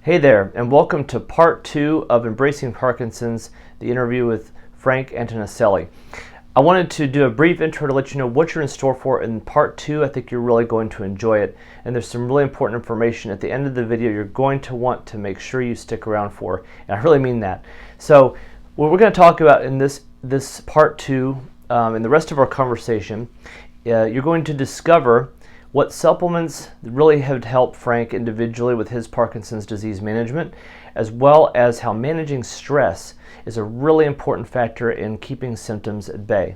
Hey there, and welcome to part 2 of Embracing Parkinson's, the interview with Frank Antonicelli. I wanted to do a brief intro to let you know what you're in store for in part 2. I think you're really going to enjoy it, and there's some really important information at the end of the video you're going to want to make sure you stick around for, and I really mean that. So what we're going to talk about in this part 2 and the rest of our conversation, you're going to discover what supplements really have helped Frank individually with his Parkinson's disease management, as well as how managing stress is a really important factor in keeping symptoms at bay.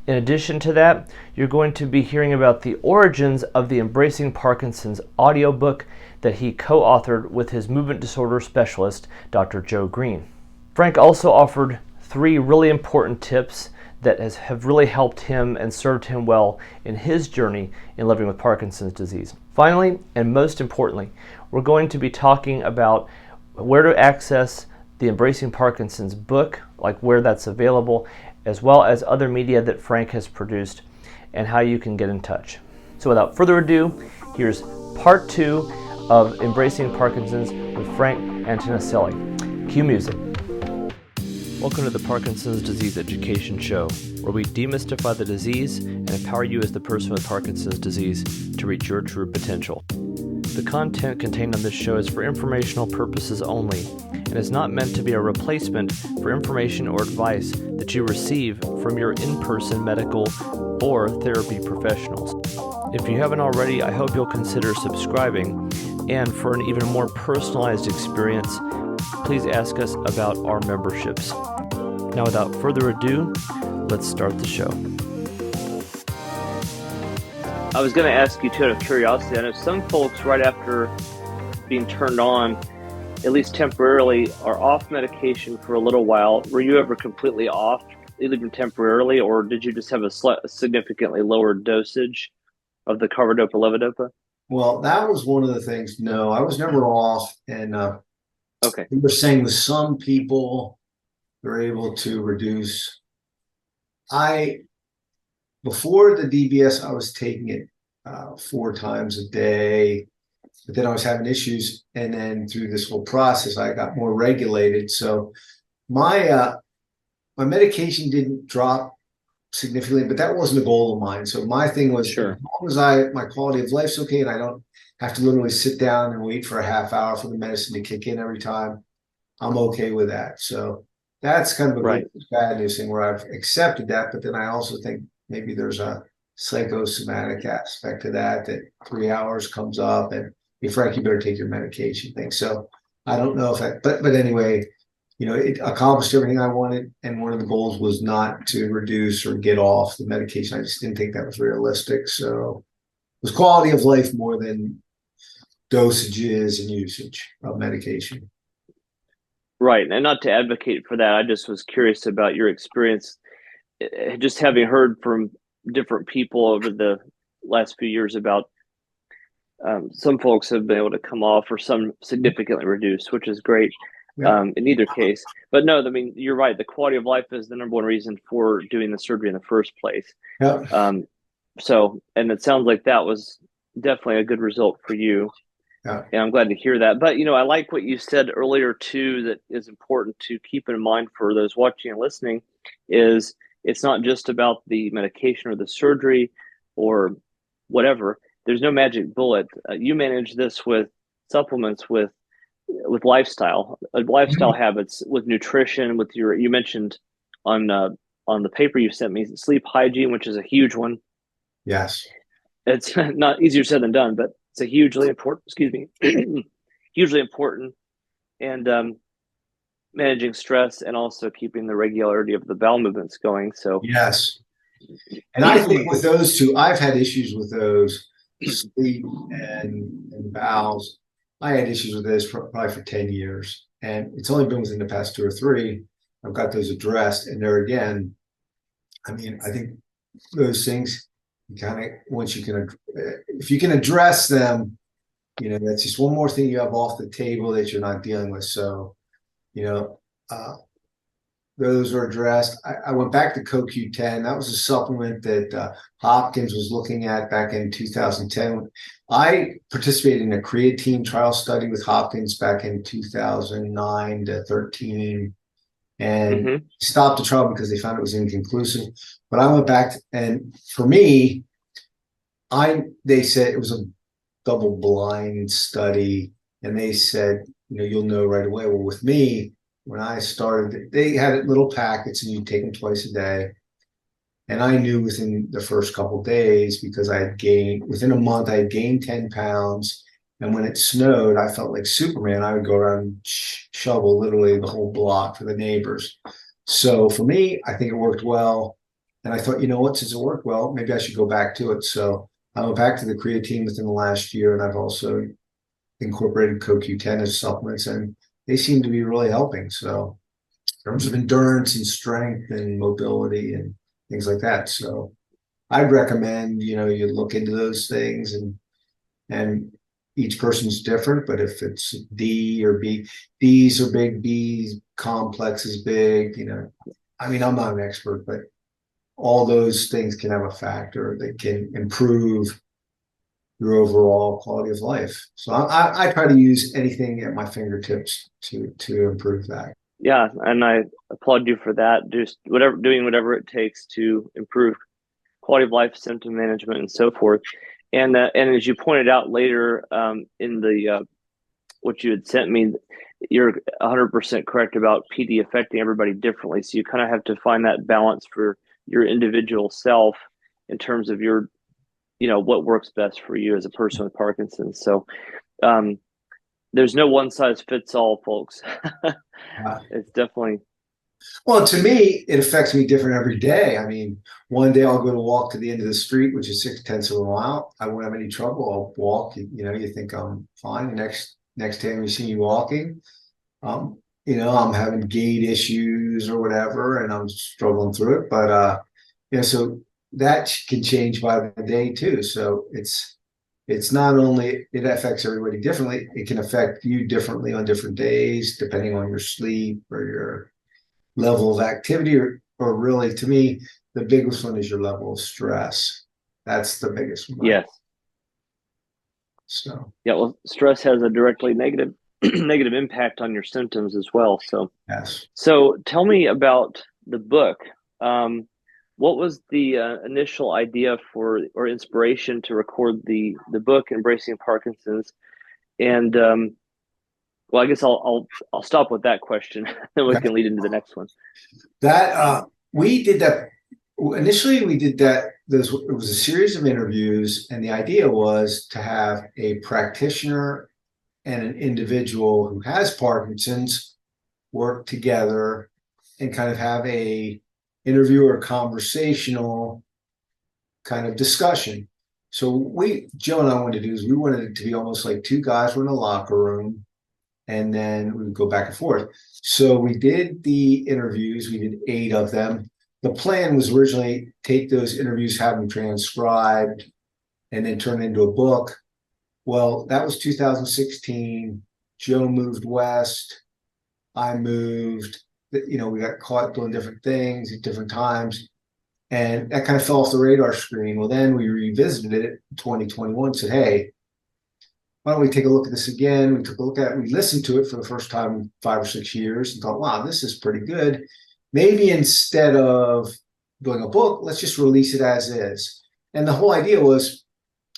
In addition to that, you're going to be hearing about the origins of the Embracing Parkinson's audiobook that he co-authored with his movement disorder specialist, Dr. Joe Green. Frank also offered 3 really important tips that have really helped him and served him well in his journey in living with Parkinson's disease. Finally, and most importantly, we're going to be talking about where to access the Embracing Parkinson's book, like where that's available, as well as other media that Frank has produced, and how you can get in touch. So without further ado, here's part 2 of Embracing Parkinson's with Frank Antonicelli. Cue music. Welcome to the Parkinson's Disease Education Show, where we demystify the disease and empower you as the person with Parkinson's disease to reach your true potential. The content contained on this show is for informational purposes only and is not meant to be a replacement for information or advice that you receive from your in-person medical or therapy professionals. If you haven't already, I hope you'll consider subscribing, and for an even more personalized experience, please ask us about our memberships. Now, without further ado, let's start the show. I was going to ask you too, out of curiosity, I know some folks right after being turned on, at least temporarily, are off medication for a little while. Were you ever completely off, even temporarily, or did you just have a significantly lower dosage of the carbidopa levodopa? Well, that was one of the things. No, I was never off. And Okay. we were saying with some people, they're able to reduce. Before the DBS, I was taking it 4 times a day, but then I was having issues. And then through this whole process, I got more regulated. So my medication didn't drop significantly, but that wasn't a goal of mine. So my thing was, sure, as long as my quality of life's okay, and I don't have to literally sit down and wait for a half hour for the medicine to kick in every time, I'm okay with that. So that's kind of a good bad news thing where I've accepted that, but then I also think maybe there's a psychosomatic aspect to that 3 hours comes up and, hey, Frank, you better take your medication thing. So I don't know if but anyway, it accomplished everything I wanted, and one of the goals was not to reduce or get off the medication. I just didn't think that was realistic. So it was quality of life more than dosages and usage of medication. Right, and not to advocate for that, I just was curious about your experience, just having heard from different people over the last few years about some folks have been able to come off or some significantly reduced, which is great. Yeah. In either case. But no, I mean, you're right. The quality of life is the number one reason for doing the surgery in the first place. Yeah. And it sounds like that was definitely a good result for you. Yeah. And I'm glad to hear that. But, I like what you said earlier, too, that is important to keep in mind for those watching and listening, is it's not just about the medication or the surgery or whatever. There's no magic bullet. You manage this with supplements, with lifestyle habits, with nutrition, with you mentioned on the paper you sent me, sleep hygiene, which is a huge one. Yes. It's not easier said than done, but it's a hugely important, hugely important, and managing stress and also keeping the regularity of the bowel movements going. So yes. And I think with those two, I've had issues with those, sleep and bowels. I had issues with this probably for 10 years, and it's only been within the past 2 or 3 I've got those addressed. And there again, I mean, I think those things kind of, if you can address them, that's just one more thing you have off the table that you're not dealing with. So, the those are addressed. I went back to CoQ10. That was a supplement that Hopkins was looking at back in 2010. I participated in a creatine trial study with Hopkins back in 2009 to 13 and Mm-hmm. stopped the trial because they found it was inconclusive. But I went back and for me, they said it was a double blind study, and they said, you'll know right away. Well, with me, when I started, they had little packets and you take them twice a day. And I knew within the first couple of days because within a month, I had gained 10 pounds. And when it snowed, I felt like Superman. I would go around and shovel literally the whole block for the neighbors. So for me, I think it worked well. And I thought, you know what, since it worked well, maybe I should go back to it. So I went back to the creatine within the last year, and I've also incorporated CoQ10 as supplements, and they seem to be really helping. So in terms of endurance and strength and mobility and things like that. So I'd recommend, you look into those things, and each person's different, but if it's D or B, D's are big, B's complex is big, I mean, I'm not an expert, but all those things can have a factor that can improve your overall quality of life. So I try to use anything at my fingertips to improve that. Yeah, and I applaud you for that. Just doing whatever it takes to improve quality of life, symptom management, and so forth. And as you pointed out later in the what you had sent me, you're 100% correct about PD affecting everybody differently. So you kind of have to find that balance for your individual self in terms of your, what works best for you as a person with Parkinson's. So there's no one size fits all, folks. It's definitely. Well, to me, it affects me different every day. I mean, one day I'll go to walk to the end of the street, which is 6/10 of a mile. I won't have any trouble. I'll walk. You think I'm fine. The next time you see me walking, I'm having gait issues or whatever, and I'm struggling through it. But so that can change by the day too. So it's not only it affects everybody differently, it can affect you differently on different days, depending on your sleep or your level of activity, or really, to me, the biggest one is your level of stress. That's the biggest one. Yes. So yeah, well, stress has a directly negative impact on your symptoms as well. So yes. So tell me about the book. What was the initial idea or inspiration to record the book, Embracing Parkinson's? And well, I guess I'll stop with that question, then we can lead into the next one. That we did that initially. We did that. It was a series of interviews, and the idea was to have a practitioner and an individual who has Parkinson's work together and kind of have a interview or conversational kind of discussion. So Joe and I wanted to do is we wanted it to be almost like two guys were in a locker room, and then we would go back and forth. So we did the interviews. We did 8 of them. The plan was originally take those interviews, have them transcribed, and then turn it into a book. Well, that was 2016. Joe moved west. I moved. We got caught doing different things at different times. And that kind of fell off the radar screen. Well, then we revisited it in 2021, said, hey, why don't we take a look at this again? We took a look at it. We listened to it for the first time in 5 or 6 years and thought, wow, this is pretty good. Maybe instead of doing a book, let's just release it as is. And the whole idea was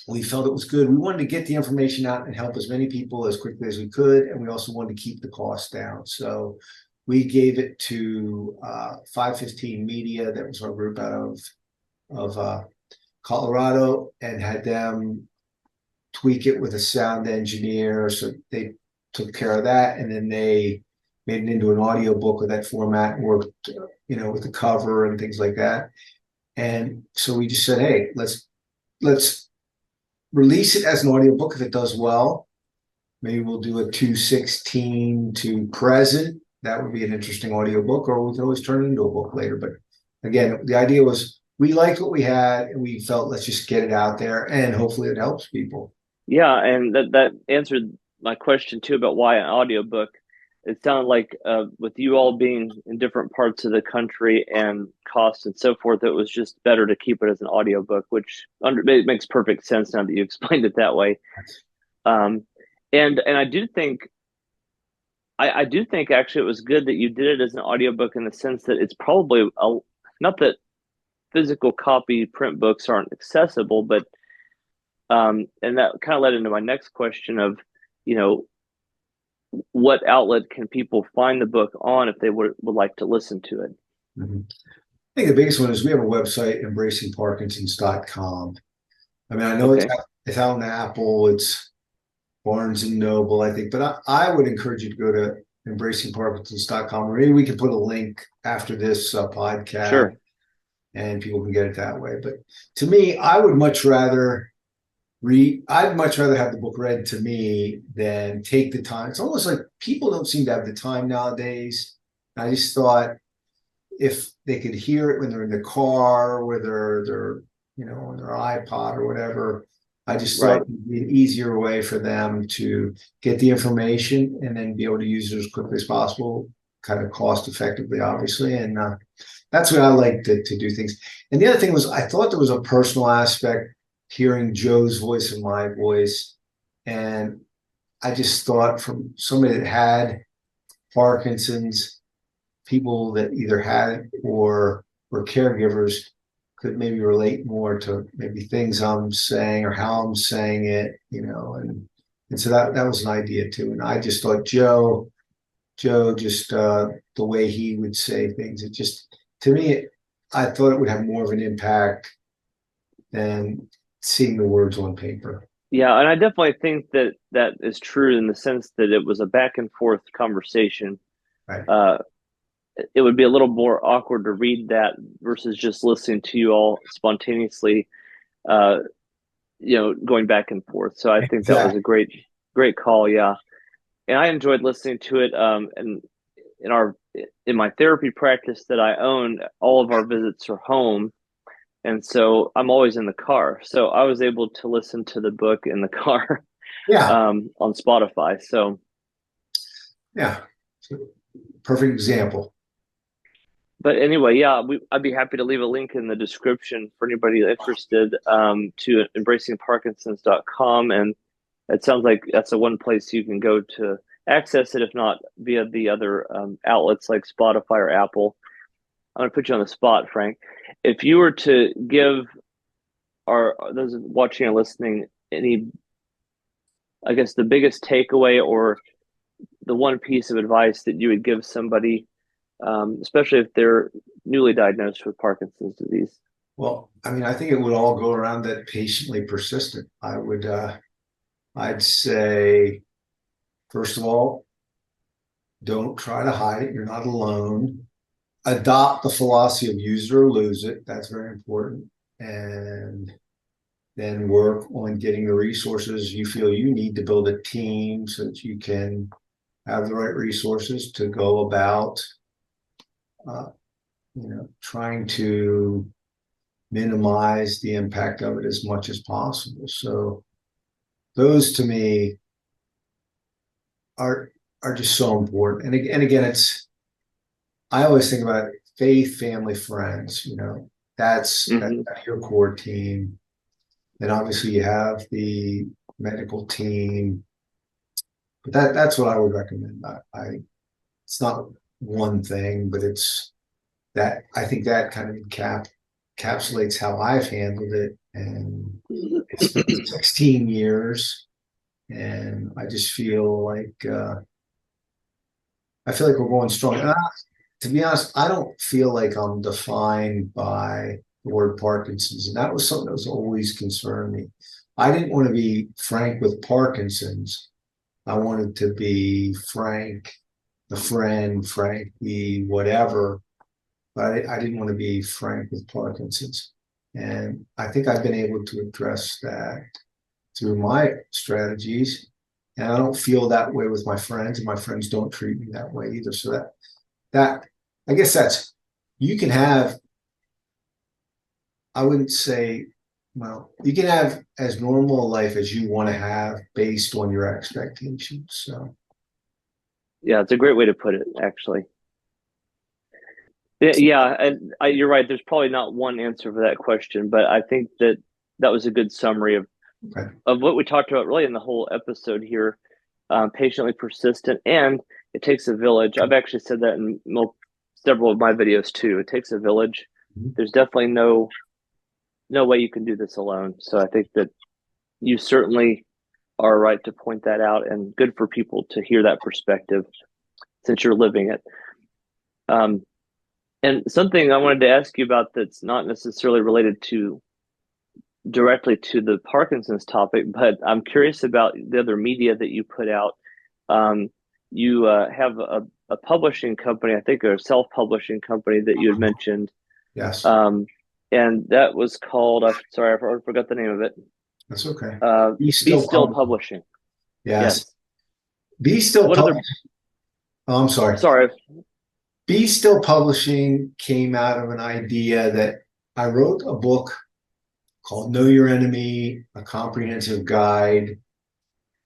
we felt it was good. We wanted to get the information out and help as many people as quickly as we could. And we also wanted to keep the cost down. So we gave it to 515 Media, that was our group out of Colorado, and had them tweak it with a sound engineer. So they took care of that, and then they made it into an audiobook with that format and worked, with the cover and things like that. And so we just said, hey, let's release it as an audiobook if it does well. Maybe we'll do a 216 to present. That would be an interesting audiobook, or we can always turn it into a book later. But again, the idea was we liked what we had, and we felt let's just get it out there, and hopefully it helps people. Yeah, and that answered my question too about why an audiobook. it sounded like with you all being in different parts of the country and costs and so forth, it was just better to keep it as an audiobook, which it makes perfect sense now that you explained it that way. Um, and I do think actually it was good that you did it as an audiobook in the sense that it's probably not that physical copy print books aren't accessible, but and that kind of led into my next question of, you know, what outlet can people find the book on if they would like to listen to it? Mm-hmm. I think the biggest one is we have a website, embracingparkinsons.com. I mean, I know it's out on Apple, it's Barnes and Noble, I think, but I would encourage you to go to embracingparkinsons.com, or maybe we can put a link after this podcast. Sure. And people can get it that way. But to me, I'd much rather have the book read to me than take the time. It's almost like people don't seem to have the time nowadays. I just thought if they could hear it when they're in the car or they're on their iPod or whatever, I just thought it would be an easier way for them to get the information and then be able to use it as quickly as possible, kind of cost effectively, obviously. And that's what I like to do things. And the other thing was, I thought there was a personal aspect hearing Joe's voice and my voice. And I just thought from somebody that had Parkinson's, people that either had it or were caregivers could maybe relate more to maybe things I'm saying or how I'm saying it, and so that was an idea too. And I just thought Joe just the way he would say things, it just, to me, I thought it would have more of an impact than seeing the words on paper. Yeah, and I definitely think that is true in the sense that it was a back and forth conversation. Right. It would be a little more awkward to read that versus just listening to you all spontaneously, going back and forth. So I think that was a great call. Yeah. And I enjoyed listening to it. And in my therapy practice that I own, all of our visits are home. And so I'm always in the car. So I was able to listen to the book in the car on Spotify. So yeah, perfect example. But anyway, yeah, I'd be happy to leave a link in the description for anybody interested to embracingparkinsons.com. And it sounds like that's the one place you can go to access it, if not via the other outlets like Spotify or Apple. I'm going to put you on the spot, Frank. If you were to give those watching and listening any, I guess, the biggest takeaway or the one piece of advice that you would give somebody, especially if they're newly diagnosed with Parkinson's disease? Well, I mean, I think it would all go around that patiently persistent. I'd say, first of all, don't try to hide it. You're not alone. Adopt the philosophy of use it or lose it. That's very important. And then work on getting the resources you feel you need to build a team so that you can have the right resources to go about trying to minimize the impact of it as much as possible. So those to me are just so important. And again, I always think about faith, family, friends, that's your core team. Then obviously you have the medical team, but that's what I would recommend. It's not one thing, but it's that I think that kind of encapsulates how I've handled it. And it's been 16 years, and I just feel like we're going strong. And to be honest, I don't feel like I'm defined by the word Parkinson's, and that was something that was always concerned me. I didn't want to be Frank with Parkinson's. I wanted to be Frank, the friend, Frank, the whatever, but I didn't want to be Frank with Parkinson's. And I think I've been able to address that through my strategies. And I don't feel that way with my friends, and my friends don't treat me that way either. So that I guess you can have, I wouldn't say, well, you can have as normal a life as you want to have based on your expectations. So Yeah, it's a great way to put it, actually. Yeah, and you're right. There's probably not one answer for that question, but I think that that was a good summary Okay. of what we talked about really in the whole episode here. Patiently persistent, and it takes a village. I've actually said that in several of my videos too. It takes a village. Mhm. There's definitely no way you can do this alone. So I think that you certainly are right to point that out, and good for people to hear that perspective since you're living it. Um, and something I wanted to ask you about that's not necessarily related to directly to the Parkinson's topic, but I'm curious about the other media that you put out. Um, you have a publishing company, I think, or a self-publishing company that you had mentioned, Yes, um, and that was called. Sorry, I forgot the name of it. that's okay. Be Be still Still publishing. Publishing. Yes. Yes. Be still What other? publishing. Oh, I'm sorry. Sorry. Be Still Publishing came out of an idea that I wrote a book called Know Your Enemy, A Comprehensive Guide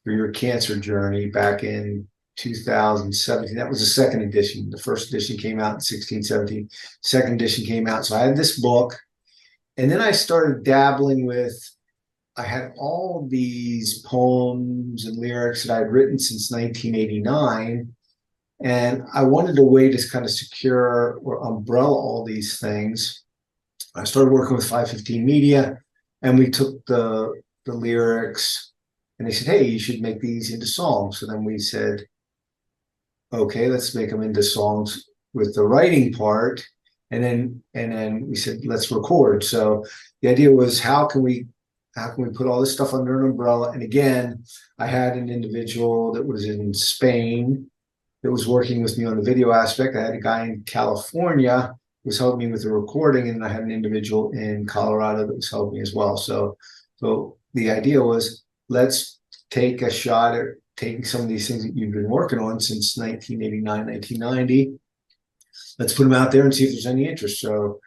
for Your Cancer Journey back in 2017. That was the second edition. The first edition came out in 16, 17. Second edition came out. So I had this book. And then I started dabbling with, I had all these poems and lyrics that I'd written since 1989. And I wanted a way to kind of secure or umbrella all these things. I started working with 515 Media, and we took the lyrics, and they said, "Hey, you should make these into songs." So then we said, "Okay, let's make them into songs with the writing part." And then we said, "Let's record." So the idea was, how can we put all this stuff under an umbrella? And again, I had an individual that was in Spain that was working with me on the video aspect. I had a guy in California who was helping me with the recording, and I had an individual in Colorado that was helping me as well. So the idea was, let's take a shot at taking some of these things that you've been working on since 1989, 1990. Let's put them out there and see if there's any interest. So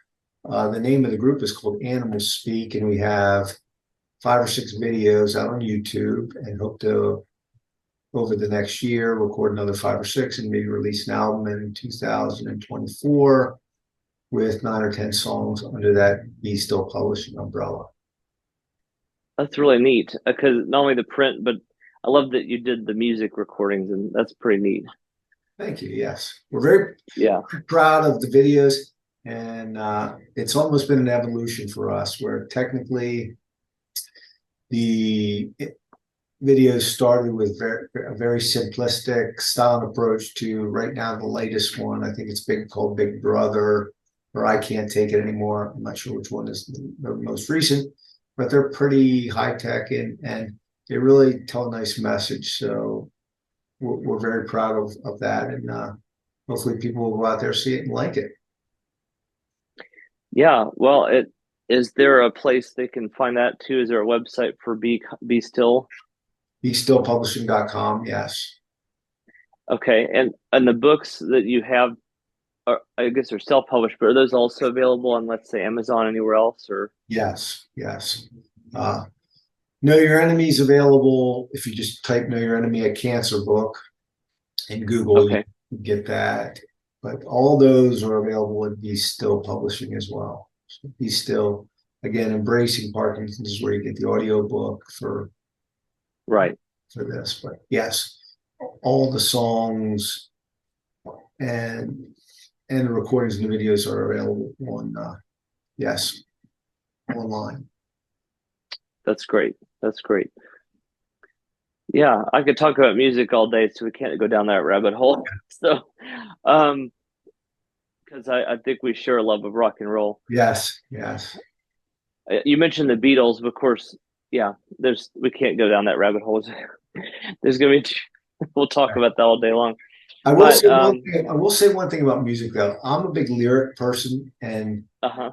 the name of the group is called Animals Speak, and we have 5 or 6 videos out on YouTube, and hope to, over the next year, record another 5 or 6 and maybe release an album in 2024 with 9 or 10 songs under that Be Still Publishing umbrella. That's really neat because not only the print, but I love that you did the music recordings, and that's pretty neat. Thank you. Yes, we're very Yeah. proud of the videos, and it's almost been an evolution for us where technically the videos started with a very simplistic style approach to right now the latest one. I think it's called Big Brother, or I Can't Take It Anymore. I'm not sure which one is the most recent, but they're pretty high tech, and they really tell a nice message. So we're very proud of that, and hopefully people will go out there, see it, and like it. Yeah. Well, is there a place they can find that too? Is there a website for Be Still? BeStillPublishing.com. Yes. Okay. And the books that you have are, I guess, are self-published, but are those also available on, let's say, Amazon, anywhere else, or? Yes. Yes. Know Your Enemy is available if you just type Know Your Enemy, a cancer book, in Google. You Okay. can get that. But all those are available at Be Still Publishing as well. So Be Still, again, Embracing Parkinson is where you get the audiobook Right. for this. But yes, all the songs and the recordings and the videos are available on yes, online. That's great. That's great. Yeah, I could talk about music all day, so we can't go down that rabbit hole. So, because I think we share a love of rock and roll. Yes, yes. You mentioned the Beatles, but of course, yeah, we can't go down that rabbit hole. There's gonna be we'll talk about that all day long. I will But say one thing. I will say one thing about music though. I'm a big lyric person, and uh-huh.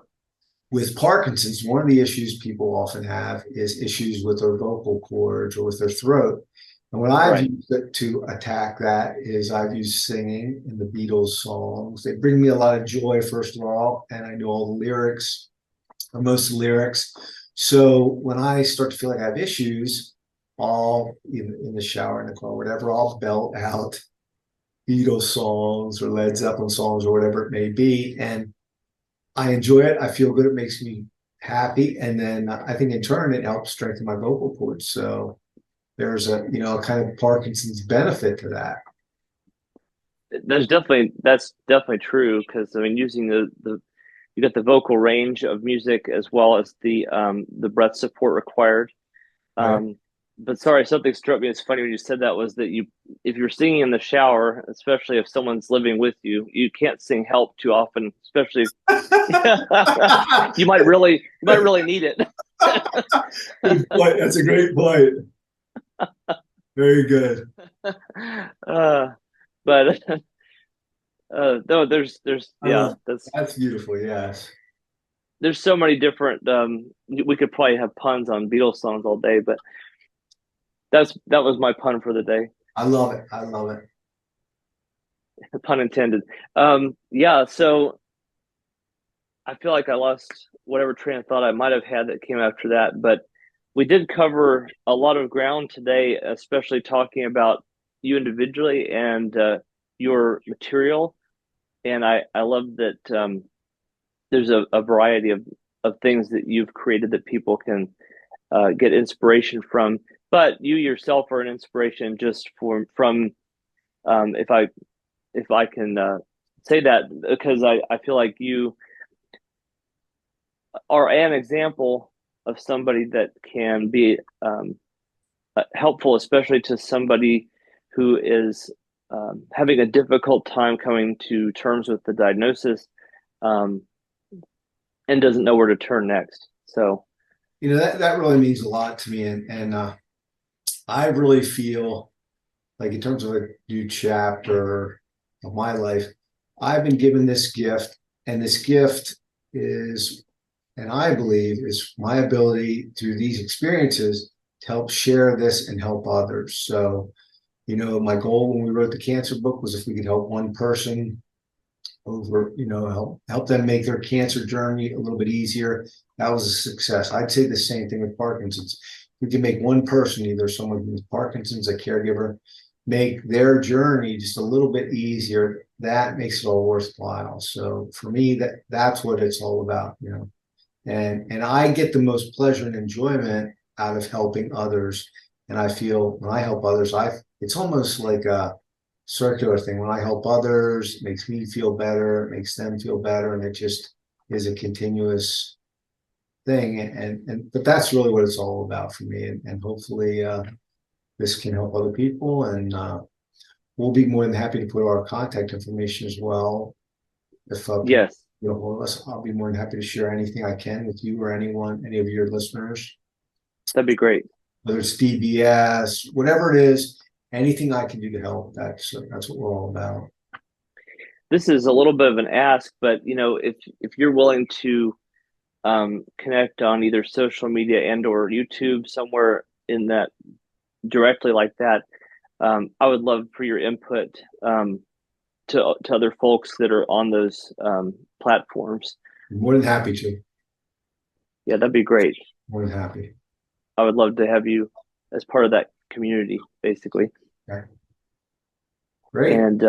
with Parkinson's, one of the issues people often have is issues with their vocal cords or with their throat. And what I've Right. used to attack that is I've used singing in the Beatles songs. They bring me a lot of joy, first of all, and I know all the lyrics, or most of the lyrics. So when I start to feel like I have issues, I'll in the shower, in the car, whatever, I'll belt out Beatles songs or Led Zeppelin songs or whatever it may be. And I enjoy it. I feel good. It makes me happy. And then I think in turn, it helps strengthen my vocal cords. So there's a, a kind of Parkinson's benefit to that. That's definitely true, because I mean, using the you got the vocal range of music as well as the breath support required. Right. But sorry, something struck me. It's funny when you said that, was that if you're singing in the shower, especially if someone's living with you, you can't sing "Help" too often, especially you might really need it. Good point. That's a great point. Very good. But no, there's That's beautiful. Yes. there's so many different. We could probably have puns on Beatles songs all day, but that was my pun for the day. I love it. I love it. Pun intended. Yeah. So I feel like I lost whatever train of thought I might have had that came after that, but we did cover a lot of ground today, especially talking about you individually and your material. And I love that there's a variety of things that you've created that people can get inspiration from. But you yourself are an inspiration just from if I can say that, because I feel like you are an example of somebody that can be helpful, especially to somebody who is having a difficult time coming to terms with the diagnosis, um, and doesn't know where to turn next. So, that really means a lot to me. And I really feel like in terms of a new chapter of my life, I've been given this gift, and this gift is, and I believe is my ability through these experiences to help share this and help others. So, my goal when we wrote the cancer book was if we could help one person over, help them make their cancer journey a little bit easier, that was a success. I'd say the same thing with Parkinson's. We can make one person, either someone with Parkinson's, a caregiver, make their journey just a little bit easier. That makes it all worthwhile. So for me, that's what it's all about, and I get the most pleasure and enjoyment out of helping others. And I feel when I help others, it's almost like a circular thing. When I help others, it makes me feel better, it makes them feel better, and it just is a continuous thing. But that's really what it's all about for me. And hopefully this can help other people. And we'll be more than happy to put our contact information as well. If yes, I'll be more than happy to share anything I can with you or anyone, any of your listeners. that'd be great. Whether it's DBS, whatever it is, anything I can do to help. That's what we're all about. This is a little bit of an ask, but if you're willing to connect on either social media and or YouTube, somewhere in that directly like that, I would love for your input to other folks that are on those platforms. More than happy to. Yeah, that'd be great. More than happy. I would love to have you as part of that community, basically. Okay. Great. And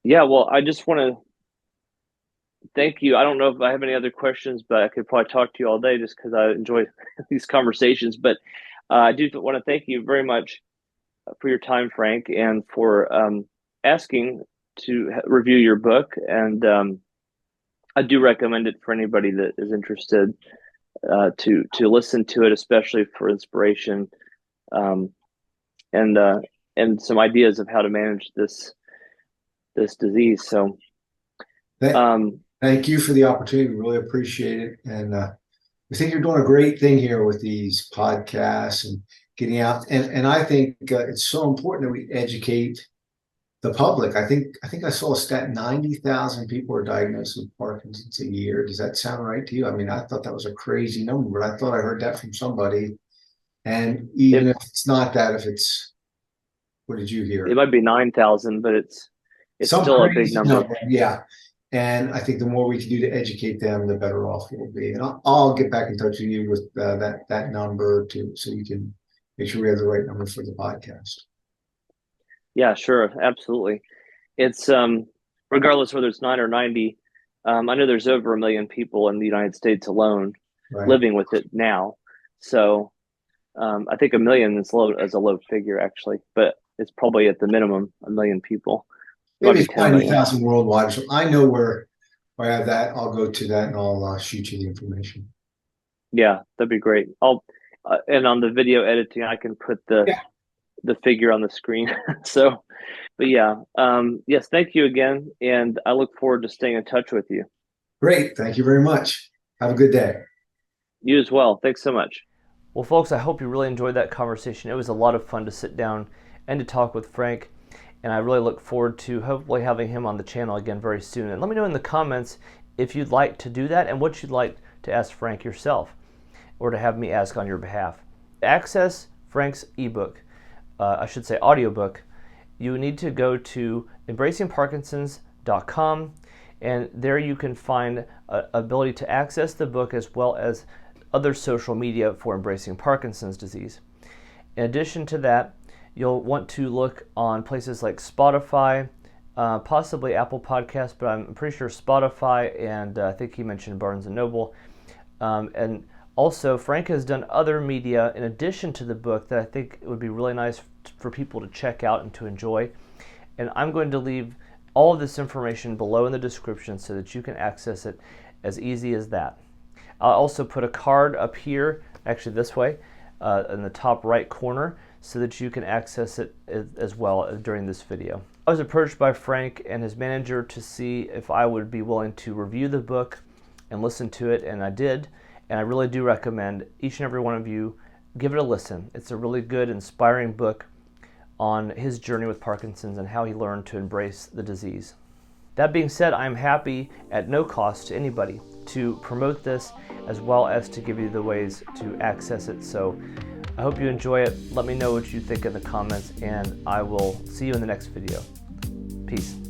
yeah, well, I just want to thank you. I don't know if I have any other questions, but I could probably talk to you all day just because I enjoy these conversations. But I do want to thank you very much for your time, Frank, and for asking to review your book. And I do recommend it for anybody that is interested to listen to it, especially for inspiration, and some ideas of how to manage this disease. So, thank you for the opportunity. We really appreciate it, and I think you're doing a great thing here with these podcasts and getting out. And I think it's so important that we educate the public. I think I saw a stat: 90,000 people are diagnosed with Parkinson's a year. Does that sound right to you? I mean, I thought that was a crazy number, but I thought I heard that from somebody. And even if it's not that, if it's, what did you hear? It might be 9,000, but it's still a big number. Yeah. And I think the more we can do to educate them, the better off we'll be. And I'll get back in touch with you with that number too, so you can make sure we have the right number for the podcast. Yeah, sure. Absolutely. It's regardless whether it's 9 or 90, I know there's over 1 million people in the United States alone Right. living with it now. So I think 1 million is low as a low figure actually, but it's probably at the minimum 1 million people. It might Maybe be it's 10 million. 90,000 worldwide. So I know where I have that. I'll go to that and I'll shoot you the information. Yeah, that'd be great. I'll and on the video editing, I can put the Yeah. figure on the screen. So, but yeah, yes, thank you again, and I look forward to staying in touch with you. Great. Thank you very much. Have a good day. You as well. Thanks so much. Well, folks, I hope you really enjoyed that conversation. It was a lot of fun to sit down and to talk with Frank, and I really look forward to hopefully having him on the channel again very soon. And let me know in the comments if you'd like to do that and what you'd like to ask Frank yourself or to have me ask on your behalf. To access Frank's ebook, I should say audiobook, you need to go to embracingparkinsons.com, and there you can find ability to access the book as well as other social media for Embracing Parkinson's disease. In addition to that, you'll want to look on places like Spotify, possibly Apple Podcasts, but I'm pretty sure Spotify, and I think he mentioned Barnes & Noble. And also, Frank has done other media in addition to the book that I think it would be really nice for people to check out and to enjoy. And I'm going to leave all of this information below in the description so that you can access it as easy as that. I'll also put a card up here, actually this way, in the top right corner, so that you can access it as well during this video. I was approached by Frank and his manager to see if I would be willing to review the book and listen to it, and I did. And I really do recommend each and every one of you give it a listen. It's a really good, inspiring book on his journey with Parkinson's and how he learned to embrace the disease. That being said, I'm happy at no cost to anybody to promote this as well as to give you the ways to access it. So I hope you enjoy it. Let me know what you think in the comments, and I will see you in the next video. Peace.